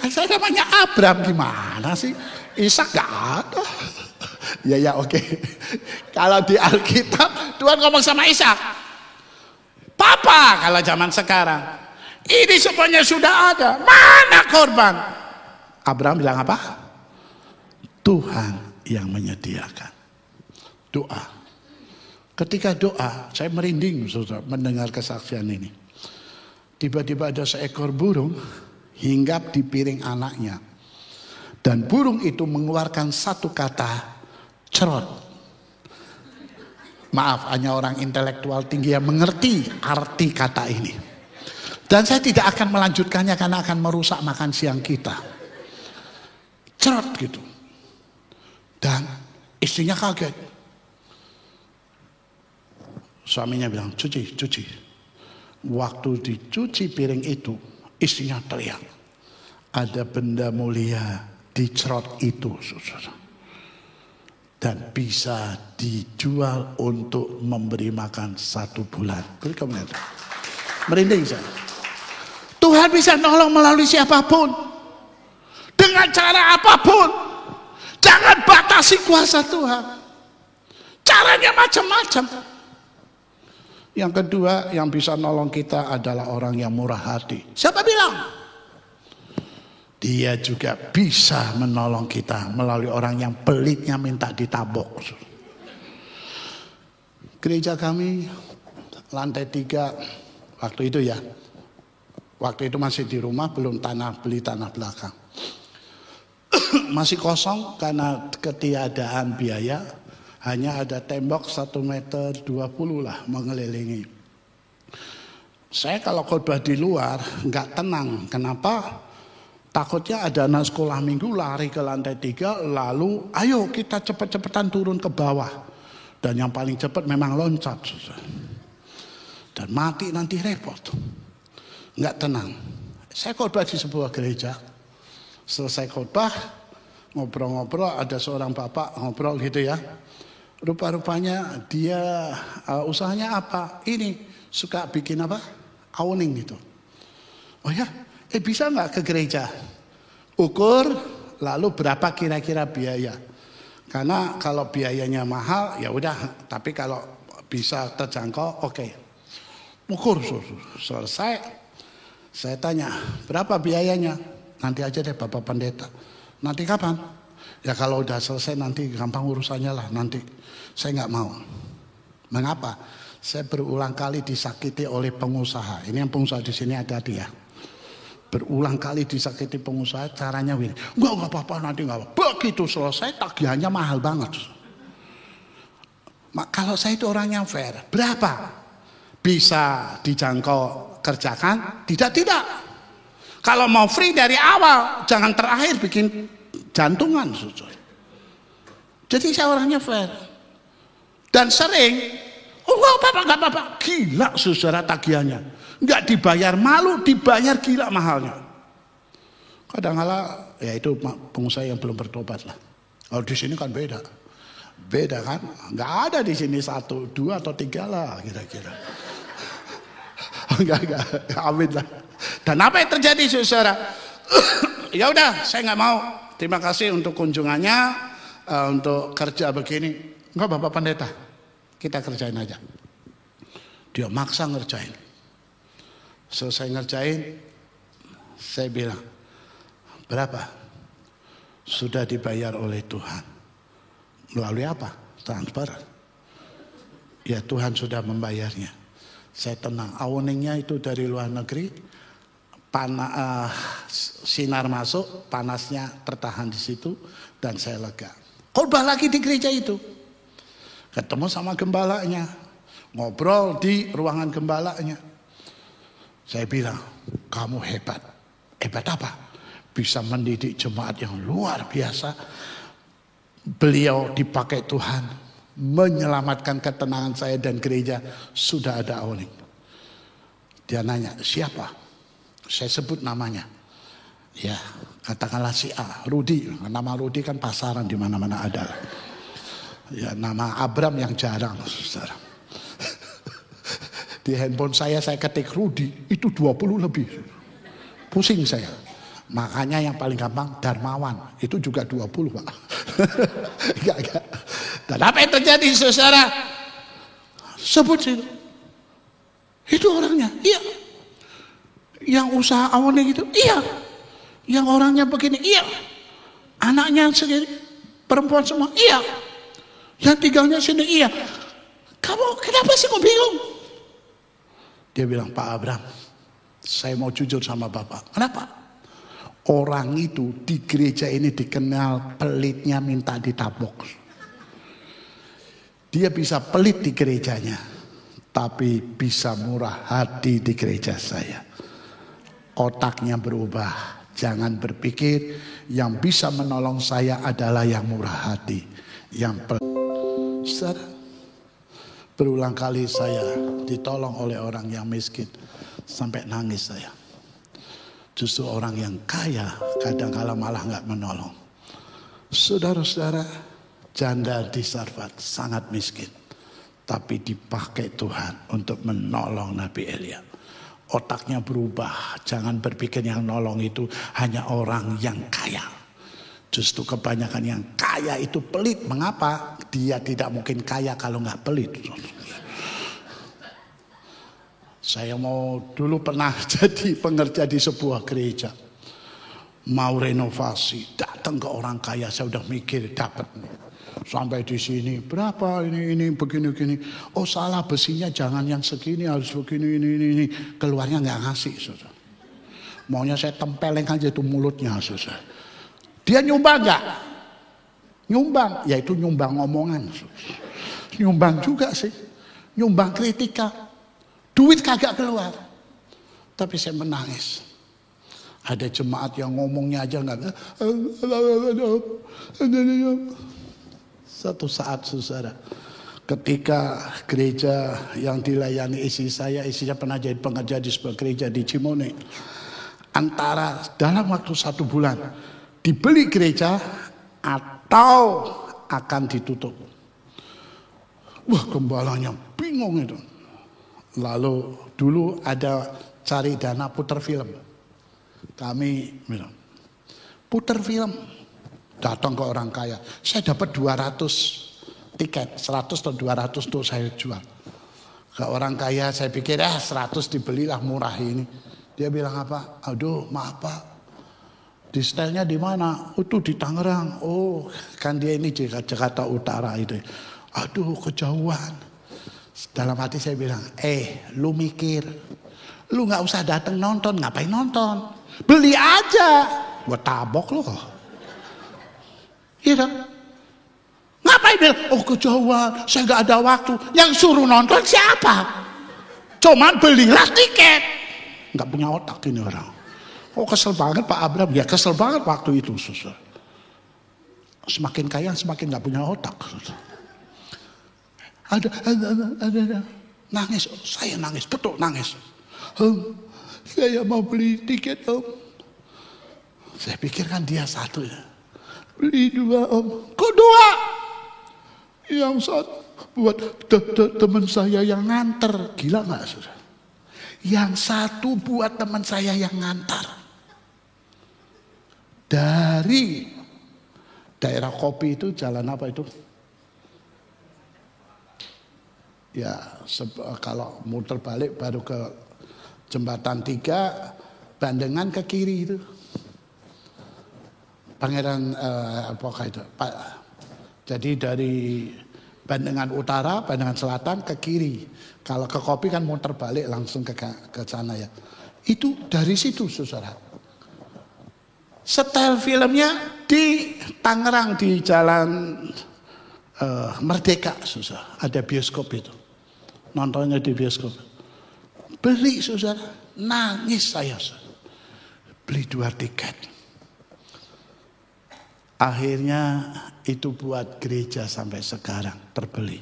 Kan saya namanya Abram, gimana sih? Isa gak ada. Ya oke. Kalau di Alkitab Tuhan ngomong sama Isa, Papa kalau zaman sekarang. Ini semuanya sudah ada. Mana korban? Abraham bilang apa? Tuhan yang menyediakan. Doa. Ketika doa, saya merinding saudara mendengar kesaksian ini. Tiba-tiba ada seekor burung hinggap di piring anaknya. Dan burung itu mengeluarkan satu kata, cerot. Maaf, hanya orang intelektual tinggi yang mengerti arti kata ini. Dan saya tidak akan melanjutkannya karena akan merusak makan siang kita. Cerot gitu. Dan istrinya kaget. Suaminya bilang, cuci. Waktu dicuci piring itu, istrinya teriak. Ada benda mulia di cerot itu, saudara. Dan bisa dijual untuk memberi makan 1 bulan. Beri komentar. Merinding saya. Tuhan bisa nolong melalui siapapun. Dengan cara apapun. Jangan batasi kuasa Tuhan. Caranya macam-macam. Yang kedua, yang bisa nolong kita adalah orang yang murah hati. Siapa bilang? Dia juga bisa menolong kita melalui orang yang pelitnya minta ditabok. Gereja kami lantai 3 waktu itu ya. Waktu itu masih di rumah, belum beli tanah belakang. Masih kosong karena ketiadaan biaya. Hanya ada tembok 1,20 meter lah mengelilingi. Saya kalau khotbah di luar nggak tenang. Kenapa? Takutnya ada anak sekolah minggu lari ke lantai 3, lalu ayo kita cepet-cepetan turun ke bawah. Dan yang paling cepat memang loncat. Dan mati nanti repot. Nggak tenang. Saya khotbah di sebuah gereja. Selesai khotbah, ngobrol-ngobrol, ada seorang bapak ngobrol gitu ya. Rupa-rupanya dia usahanya apa? Ini suka bikin apa? Awning gitu. Oh ya? Bisa nggak ke gereja? Ukur, lalu berapa kira-kira biaya? Karena kalau biayanya mahal, ya udah. Tapi kalau bisa terjangkau, oke. Ukur, selesai. Saya tanya, berapa biayanya? Nanti aja deh Bapak Pendeta. Nanti kapan? Ya kalau udah selesai nanti gampang urusannya lah nanti. Saya nggak mau. Mengapa? Saya berulang kali disakiti oleh pengusaha. Ini yang pengusaha di sini hati-hati ya. Berulang kali disakiti pengusaha, caranya begini. Enggak apa-apa, nanti enggak apa-apa. Begitu selesai, tagihannya mahal banget. Kalau saya itu orang yang fair, berapa? Bisa dijangkau kerjakan? Tidak. Kalau mau free dari awal, jangan terakhir bikin jantungan. Jadi saya orangnya fair. Dan sering, enggak apa-apa. Gila saudara tagihannya. Enggak dibayar malu, dibayar gila mahalnya. Kadang-kala ya itu pengusaha yang belum bertobat lah. Kalau di sini kan beda kan? Enggak ada di sini 1, 2 atau 3 lah kira-kira. Enggak, amin lah. Dan apa yang terjadi saudara? Ya udah, saya nggak mau. Terima kasih untuk kunjungannya, untuk kerja begini. Enggak Bapak Pendeta, kita kerjain aja. Dia maksa ngerjain. Selesai ngerjain, saya bilang, berapa? Sudah dibayar oleh Tuhan. Melalui apa? Transparan. Ya Tuhan sudah membayarnya. Saya tenang. Awningnya itu dari luar negeri, sinar masuk, panasnya tertahan di situ, dan saya lega. Khotbah lagi di gereja itu. Ketemu sama gembalanya, ngobrol di ruangan gembalanya. Saya bilang, kamu hebat. Hebat apa? Bisa mendidik jemaat yang luar biasa. Beliau dipakai Tuhan menyelamatkan ketenangan saya dan gereja. Sudah ada awning. Dia nanya, siapa? Saya sebut namanya. Ya, katakanlah si A, Rudi. Nama Rudi kan pasaran di mana-mana ada. Ya, nama Abram yang jarang, saudara. Di handphone saya ketik Rudi, itu 20 lebih. Pusing saya. Makanya yang paling gampang Darmawan, itu juga 20 Pak. Enggak. Dan apa yang terjadi saudara? Sebut itu. Itu orangnya, iya. Yang usaha awalnya gitu, iya. Yang orangnya begini, iya. Anaknya segini, perempuan semua, iya. Yang tinggalnya sini, iya. Kamu kenapa sih kok bingung? Dia bilang, Pak Abraham, saya mau jujur sama Bapak. Kenapa? Orang itu di gereja ini dikenal pelitnya minta ditabok. Dia bisa pelit di gerejanya, tapi bisa murah hati di gereja saya. Otaknya berubah. Jangan berpikir yang bisa menolong saya adalah yang murah hati, yang Saudara, berulang kali saya ditolong oleh orang yang miskin sampai nangis saya. Justru orang yang kaya kadang-kala malah nggak menolong. Saudara-saudara, janda di Sarfat sangat miskin, tapi dipakai Tuhan untuk menolong Nabi Elia. Otaknya berubah. Jangan berpikir yang nolong itu hanya orang yang kaya. Justru kebanyakan yang kaya itu pelit. Mengapa? Dia tidak mungkin kaya kalau nggak pelit. Saya dulu pernah jadi pengerja di sebuah gereja. Mau renovasi, datang ke orang kaya, saya udah mikir dapat nih. Sampai di sini berapa ini begini. Oh salah, besinya jangan yang segini, harus begini ini. Keluarnya nggak ngasih, saudara. Maunya saya tempeleng aja itu mulutnya, saudara. Dia nyumbang nggak? Nyumbang, yaitu nyumbang omongan. Nyumbang juga sih, nyumbang kritika. Duit kagak keluar. Tapi saya menangis. Ada jemaat yang ngomongnya aja nggak. Satu saat, saudara, ketika gereja yang dilayani isinya pernah jadi pengerja di sebuah gereja di Cimone. Antara dalam waktu 1 bulan dibeli gereja atau akan ditutup. Wah, gembalanya bingung itu. Lalu dulu ada cari dana putar film. Kami bilang, putar film, datang ke orang kaya. Saya dapat 200 tiket, 100 atau 200 untuk saya jual. Ke orang kaya saya pikir 100 dibelilah murah ini. Dia bilang apa? Aduh maaf Pak, di setelnya di mana? Itu di Tangerang. Oh kan dia ini di Jakarta Utara itu. Aduh kejauhan. Dalam hati saya bilang, lu mikir, lu nggak usah datang nonton, ngapain nonton? Beli aja, gua tabok loh. Iya dong. Ngapain bilang, oh kejauhan, saya nggak ada waktu. Yang suruh nonton siapa? Cuman belilah tiket. Nggak punya otak ini orang. Oh kesel banget Pak Abraham, ya kesel banget waktu itu, susah. Semakin kaya semakin nggak punya otak. Ada nangis, saya nangis, betul nangis. Saya mau beli tiket Om. Saya pikirkan dia satu ya. Beli 2 Om. Kok 2? Yang satu buat teman saya yang nganter. Gila gak saudara? Yang satu buat teman saya yang ngantar. Dari daerah Kopi itu jalan apa itu? Ya kalau muter balik baru ke Jembatan 3, Bandengan ke kiri itu. Pangeran apakah itu? Jadi dari Bandengan Utara, Bandengan Selatan ke kiri. Kalau ke Kopi kan muter balik langsung ke sana ya. Itu dari situ saudara. Setel filmnya di Tangerang di Jalan Merdeka saudara. Ada bioskop itu. Nontonnya di bioskop. Beli saudara, nangis saya saudara. Beli 2 tiket. Akhirnya itu buat gereja sampai sekarang terbeli.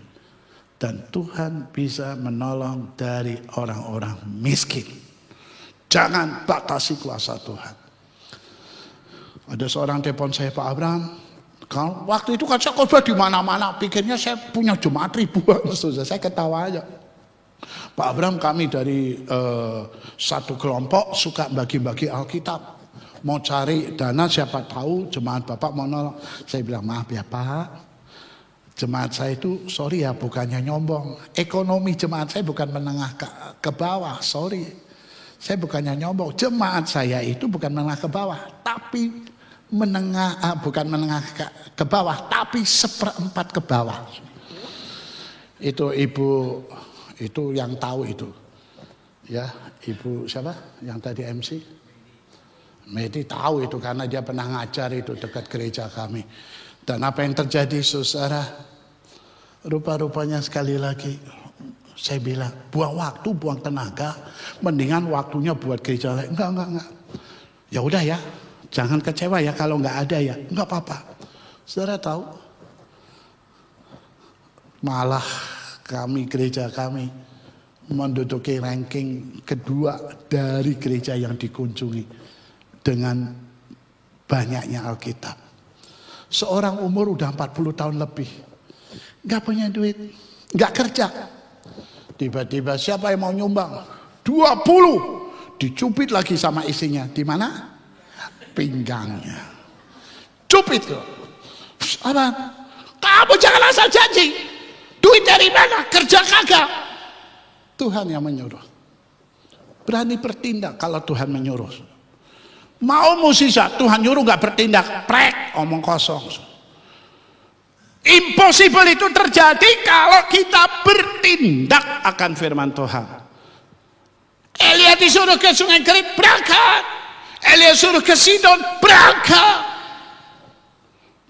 Dan Tuhan bisa menolong dari orang-orang miskin. Jangan batasi kuasa Tuhan. Ada seorang telepon saya, Pak Abraham. Kalau waktu itu kan saya khotbah di mana-mana, pikirnya saya punya jemaat ribuan, saya ketawa aja. Pak Abraham, kami dari satu kelompok suka bagi-bagi Alkitab. Mau cari dana, siapa tahu jemaat Bapak mau nolong. Saya bilang, maaf ya Pak, jemaat saya itu, sorry ya, bukannya nyombong. Ekonomi jemaat saya bukan menengah ke bawah, sorry. Saya bukannya nyombong. Jemaat saya itu bukan menengah ke bawah, tapi bukan menengah ke bawah, tapi 1/4 ke bawah. Itu ibu, itu yang tahu itu. Ya, ibu siapa yang tadi MC? Medi tahu itu karena dia pernah ngajar itu dekat gereja kami. Dan apa yang terjadi saudara? Rupa-rupanya sekali lagi saya bilang, buang waktu, buang tenaga, mendingan waktunya buat gereja lain. Enggak. Ya udah ya, jangan kecewa ya kalau nggak ada ya, nggak apa-apa. Saudara tahu, malah gereja kami menduduki ranking kedua dari gereja yang dikunjungi dengan banyaknya Alkitab. Seorang umur udah 40 tahun lebih, nggak punya duit, nggak kerja. Tiba-tiba siapa yang mau nyumbang? 20. Dicubit lagi sama isinya. Di mana? Pinggangnya. Cubit loh. Apa? Kamu jangan asal janji. Duit dari mana? Kerja kagak. Tuhan yang menyuruh. Berani bertindak kalau Tuhan menyuruh. Mau musisat, Tuhan nyuruh gak bertindak. Prek, omong kosong. Impossible itu terjadi kalau kita bertindak akan firman Tuhan. Elia disuruh ke Sungai Kerit, berangkat. Elia suruh ke Sidon, berangkat.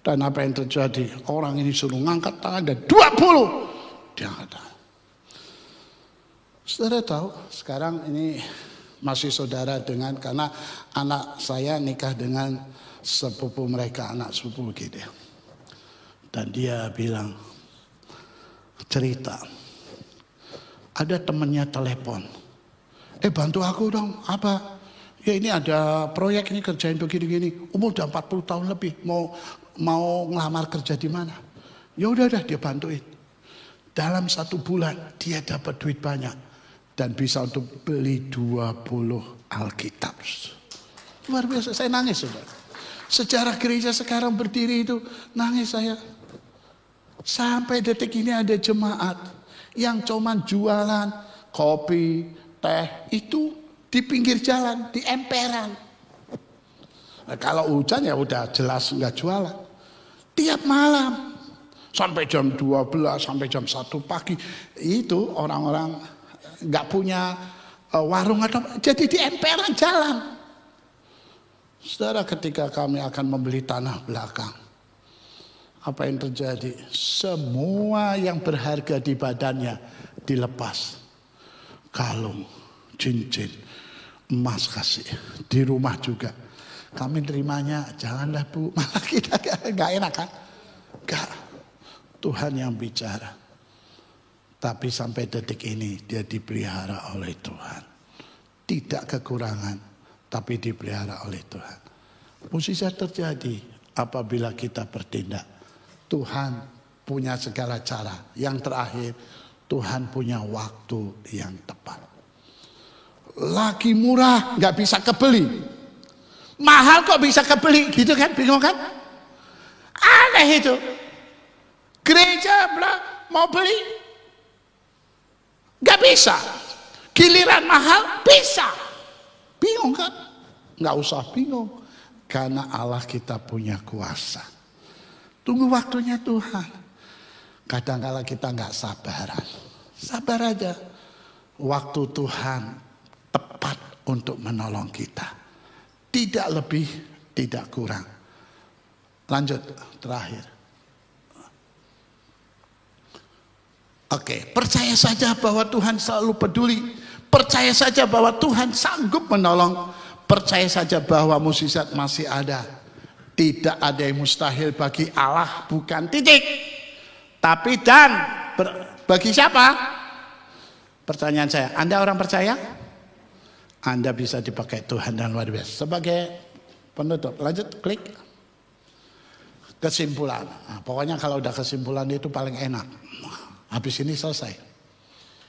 Dan apa yang terjadi? Orang ini suruh ngangkat tangan dan 20 dia angkat. Saudara tahu, sekarang ini masih saudara dengan, karena anak saya nikah dengan sepupu mereka, anak sepupu gitu. Dan dia bilang, cerita, ada temennya telepon, bantu aku dong, apa? Ya ini ada proyek ini kerjain begini-gini, umur udah 40 tahun lebih, mau ngelamar kerja di mana? Ya udah dia bantuin. Dalam 1 bulan dia dapat duit banyak dan bisa untuk beli 20 Alkitab. Luar biasa, saya nangis saudara. Sejarah gereja sekarang berdiri itu nangis saya. Sampai detik ini ada jemaat yang cuman jualan kopi, teh itu di pinggir jalan, di emperan. Nah, kalau hujan ya udah jelas nggak jualan. Tiap malam sampai jam 12, sampai jam 1 pagi itu orang-orang nggak punya warung atau jadi di emperan jalan. Saudara, ketika kami akan membeli tanah belakang, apa yang terjadi? Semua yang berharga di badannya dilepas. Kalung, cincin, emas kasih. Di rumah juga. Kami terimanya, janganlah Bu. Malah kita gak enak kan? Gak. Tuhan yang bicara. Tapi sampai detik ini dia dipelihara oleh Tuhan. Tidak kekurangan, tapi dipelihara oleh Tuhan. Mukjizat terjadi apabila kita bertindak. Tuhan punya segala cara. Yang terakhir, Tuhan punya waktu yang tepat. Lagi murah, nggak bisa kebeli. Mahal kok bisa kebeli, gitu kan? Bingung kan? Aneh itu. Gereja mau beli, nggak bisa. Giliran mahal bisa. Bingung kan? Nggak usah bingung, karena Allah kita punya kuasa. Tunggu waktunya Tuhan. Kadang-kala kita nggak sabaran. Sabar aja. Waktu Tuhan tepat untuk menolong kita. Tidak lebih, tidak kurang. Lanjut, terakhir. Oke, percaya saja bahwa Tuhan selalu peduli. Percaya saja bahwa Tuhan sanggup menolong. Percaya saja bahwa mukjizat masih ada. Tidak ada yang mustahil bagi Allah, bukan titik. Tapi bagi siapa? Pertanyaan saya, Anda orang percaya? Anda bisa dipakai Tuhan dan luar biasa. Sebagai penutup, lanjut klik. Kesimpulan. Nah, pokoknya kalau udah kesimpulan itu paling enak. Habis ini selesai.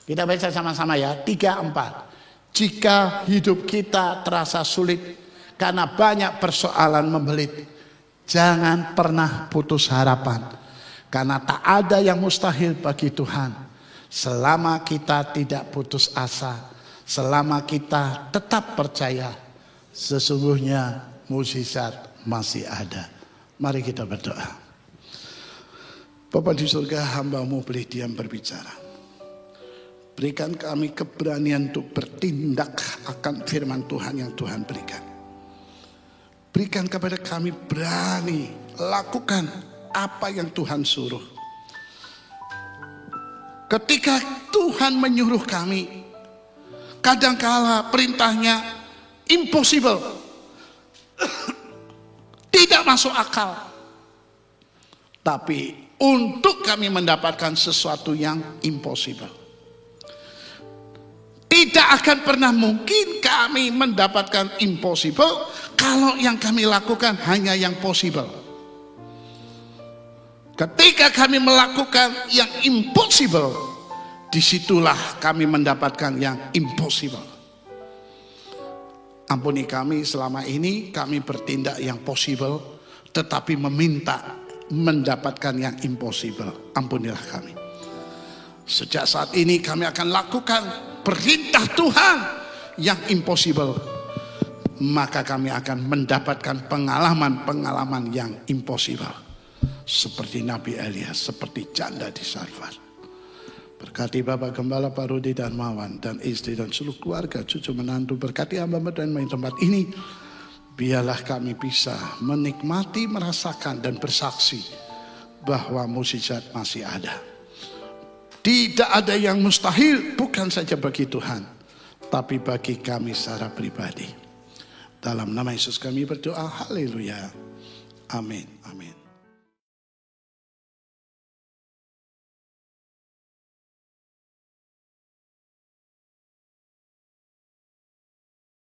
Kita baca sama-sama ya, 3, 4. Jika hidup kita terasa sulit karena banyak persoalan membelit, jangan pernah putus harapan. Karena tak ada yang mustahil bagi Tuhan. Selama kita tidak putus asa, selama kita tetap percaya, sesungguhnya mukjizat masih ada. Mari kita berdoa. Bapa di surga, hamba-Mu boleh diam berbicara. Berikan kami keberanian untuk bertindak akan firman Tuhan yang Tuhan berikan. Berikan kepada kami berani lakukan apa yang Tuhan suruh. Ketika Tuhan menyuruh kami, kadangkala perintahnya impossible, tidak masuk akal. Tapi untuk kami mendapatkan sesuatu yang impossible, tidak akan pernah mungkin kami mendapatkan impossible kalau yang kami lakukan hanya yang possible. Ketika kami melakukan yang impossible, disitulah kami mendapatkan yang impossible. Ampuni kami selama ini kami bertindak yang possible, tetapi meminta mendapatkan yang impossible. Ampunilah kami. Sejak saat ini kami akan lakukan perintah Tuhan yang impossible, maka kami akan mendapatkan pengalaman-pengalaman yang impossible. Seperti Nabi Elias, seperti janda di Sarfat. Berkati Bapak Gembala Pak Rudi dan Mawan dan istri dan seluruh keluarga, cucu menantu. Berkati hamba dan main tempat ini. Biarlah kami bisa menikmati, merasakan dan bersaksi bahwa mukjizat masih ada. Tidak ada yang mustahil, bukan saja bagi Tuhan, tapi bagi kami secara pribadi. Dalam nama Yesus kami berdoa, haleluya. Amin. Amin.